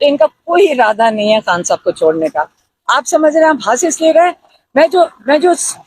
इनका कोई इरादा नहीं है खान साहब को छोड़ने का। आप समझ रहे हैं, आप हंस इसलिए रहे। मैं जो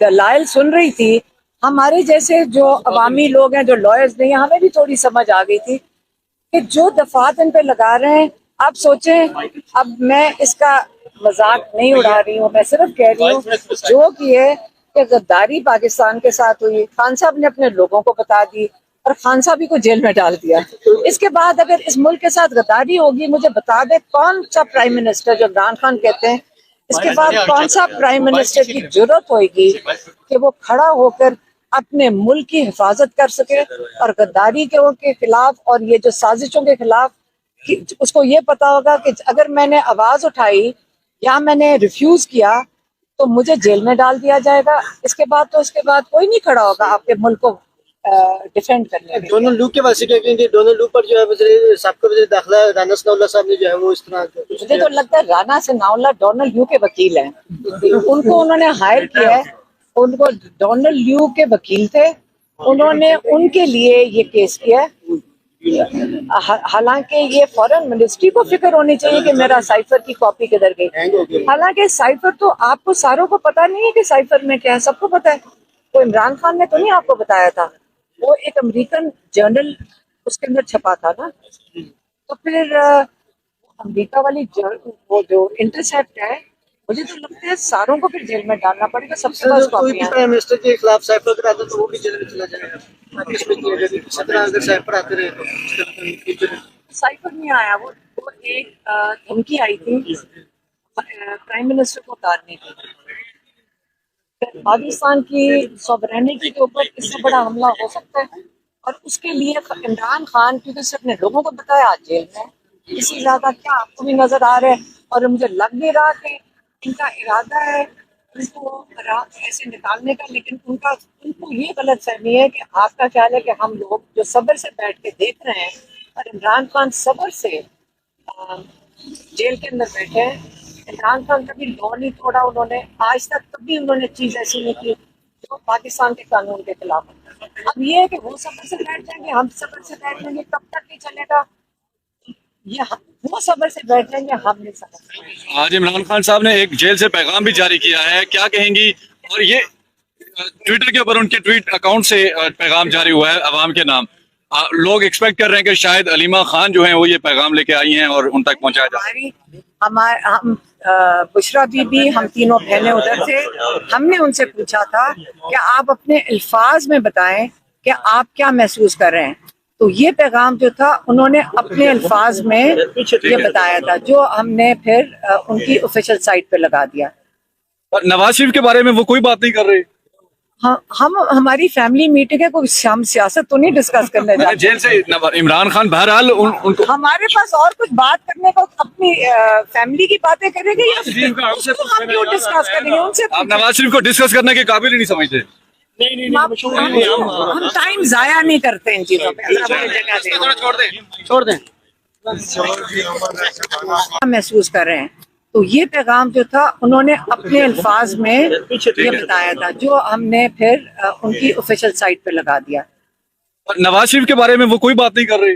दलाइल सुन रही थी, हमारे जैसे जो अवामी लोग हैं, जो लॉयर्स नहीं हैं, हमें भी थोड़ी समझ आ गई थी कि जो दफात इन पे लगा रहे हैं। आप सोचें, अब मैं इसका मजाक नहीं उड़ा रही हूँ, मैं सिर्फ कह रही हूँ जो कि है कि गद्दारी पाकिस्तान के साथ हुई, खान साहब ने अपने लोगों को बता दी और खान साहब ही को जेल में डाल दिया। इसके बाद अगर इस मुल्क के साथ गद्दारी होगी, मुझे बता दे कौन सा प्राइम मिनिस्टर, जो इमरान खान कहते हैं, इसके बाद कौन सा प्राइम मिनिस्टर की जरूरत होगी कि वो खड़ा होकर अपने मुल्क की हिफाजत कर सके और गद्दारी के खिलाफ और ये जो साजिशों के खिलाफ उसको ये पता होगा कि अगर मैंने आवाज उठाई या मैंने रिफ्यूज किया तो मुझे जेल में डाल दिया जाएगा। इसके बाद कोई नहीं खड़ा होगा आपके मुल्क को डिफेंड करने में। डोनाल्ड लू के बारे में क्या कहेंगे? डोनाल्ड लू पर जो है साबिक़ वज़ीर दाखिला राना सनाउल्लाह साहब ने जो है वो इस तरह मुझे तो लगता है राना सनाउल्लाह डोनाल्ड लू के वकील हैं, उनको उन्होंने हायर किया है, उनको डोनाल्ड लू के वकील थे, उन्होंने उनके लिए ये केस किया है। हालांकि ये फॉरेन मिनिस्ट्री को फिक्र होनी चाहिए कि मेरा साइफर की कॉपी किधर गई। हालांकि साइफर तो आपको सारों को पता नहीं है कि साइफर में क्या है, सबको पता है। वो इमरान खान ने तो नहीं आपको बताया था, वो एक अमेरिकन जर्नल उसके अंदर छपा था ना। तो फिर अमेरिका वाली वो जो इंटरसेप्ट है, मुझे तो लगता है सारों को फिर जेल में डालना पड़ेगा, सबके पास कोई भी कॉपियां। प्राइम मिनिस्टर के खिलाफ साइफर कराता तो वो भी जेल में चला जाएगा। इसमें किसी तरह अगर साइफर आते रहे तो साइफर नहीं आया, वो एक धमकी आई थी प्राइम मिनिस्टर को उतारने की। पाकिस्तान की सॉवरेनिटी के ऊपर इससे बड़ा हमला हो सकता है और उसके लिए इमरान खान, क्योंकि उसने अपने लोगों को बताया, आज जेल में। इसी ज्यादा क्या आपको भी नजर आ रहा है और मुझे लग नहीं रहा कि इनका इरादा है इसको ऐसे निकालने का, लेकिन उनको ये गलत फहमी है कि आपका ख्याल है कि हम लोग जो सब्र से बैठ के देख रहे हैं और इमरान खान सब्र से जेल के अंदर बैठे हैं। इमरान खान कभी लॉ नहीं तोड़ा उन्होंने, आज तक कभी उन्होंने चीज ऐसी नहीं की जो पाकिस्तान के कानून के खिलाफ है। अब ये है कि वो सब्र से बैठ जाएंगे, हम सब्र से बैठ जाएंगे, कब तक नहीं चलेगा ये। वो सब्र से बैठ जाएंगे, हम नहीं समझ। आज इमरान खान साहब ने एक जेल से पैगाम भी जारी किया है, क्या कहेंगी? और ये ट्विटर के ऊपर उनके ट्वीट अकाउंट से पैगाम जारी हुआ है अवाम के नाम। लोग एक्सपेक्ट कर रहे हैं कि शायद अलीमा खान जो है वो ये पैगाम लेके आई हैं और उन तक पहुंचाया जाए। हम बुशरा बीबी, हम तीनों बहनें उधर थे, हमने उनसे पूछा था कि आप अपने अल्फाज में बताएं कि आप क्या महसूस कर रहे हैं। तो ये पैगाम जो था उन्होंने अपने अल्फाज में ये बताया था, जो हमने फिर उनकी ऑफिशियल साइट पे लगा दिया। और नवाज शरीफ के बारे में वो कोई बात नहीं कर रहे। हम हमारी फैमिली मीटिंग है, कोई हम सियासत तो नहीं डिस्कस करने जा जेल से इमरान खान बहरहाल उनको हमारे पास और कुछ बात करने को, अपनी फैमिली की बातें करेंगे या उसको हम क्यों डिस्कस करेंगे उनसे? आप नवाज शरीफ को डिस्कस करने के काबिल ही नहीं समझते। हम टाइम जाया नहीं करते इन चीजों पे, छोड़ दें। महसूस कर रहे हैं। तो ये पैगाम जो था उन्होंने अपने अल्फाज में ये बताया था, जो हमने फिर उनकी ऑफिशियल साइट पे लगा दिया। और नवाज शरीफ के बारे में वो कोई बात नहीं कर रहे।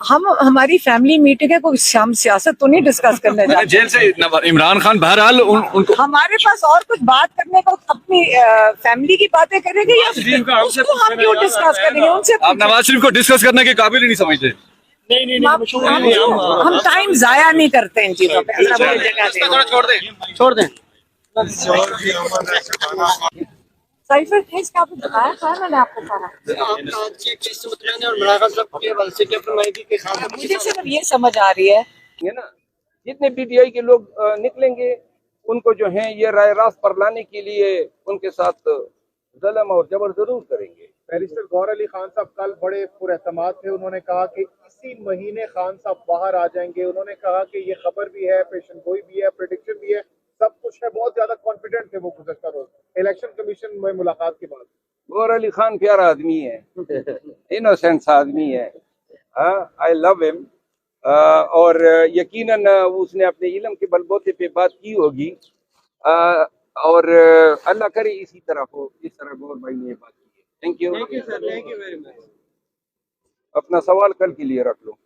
हम हमारी फैमिली मीटिंग है, कोई हम सियासत तो नहीं डिस्कस करने जा जेल से इमरान खान बहरहाल उनको हमारे पास और कुछ बात करने को, अपनी फैमिली की बातें करेंगे या उसको हम क्यों डिस्कस करेंगे उनसे? आप नवाज शरीफ को डिस्कस करने के काबिल ही नहीं समझते। हम टाइम जाया नहीं करते इन चीजों पे, छोड़ दें। साइफर केस का आपको बताया था, मैंने आपको कहा। मुझे सिर्फ ये समझ आ रही है ना, जितने पीटीआई के लोग निकलेंगे उनको जो है ये राय रास्त पर लाने के लिए उनके साथ जुल्म और जबर जरूर करेंगे। बैरिस्टर गौहर अली खान साहब कल बड़े पुरएतमाद थे, उन्होंने कहा कि इसी महीने खान साहब बाहर आ जाएंगे। उन्होंने कहा कि ये खबर भी है, पेशन गोई भी है, प्रेडिक्शन भी है, सब कुछ है। बहुत ज्यादा कॉन्फिडेंट थे वो गुज़श्ता रोज इलेक्शन कमीशन में मुलाकात के बाद। गौहर अली खान प्यारा आदमी है, इनोसेंस आदमी है, आई लव हिम। और यकीनन उसने अपने इल्म के बलबूते पे बात की होगी और अल्लाह करे इसी तरह हो, इस तरह गौर भाई ने बात की है। Thank you sir, thank you very much. अपना सवाल कल के लिए रख लो।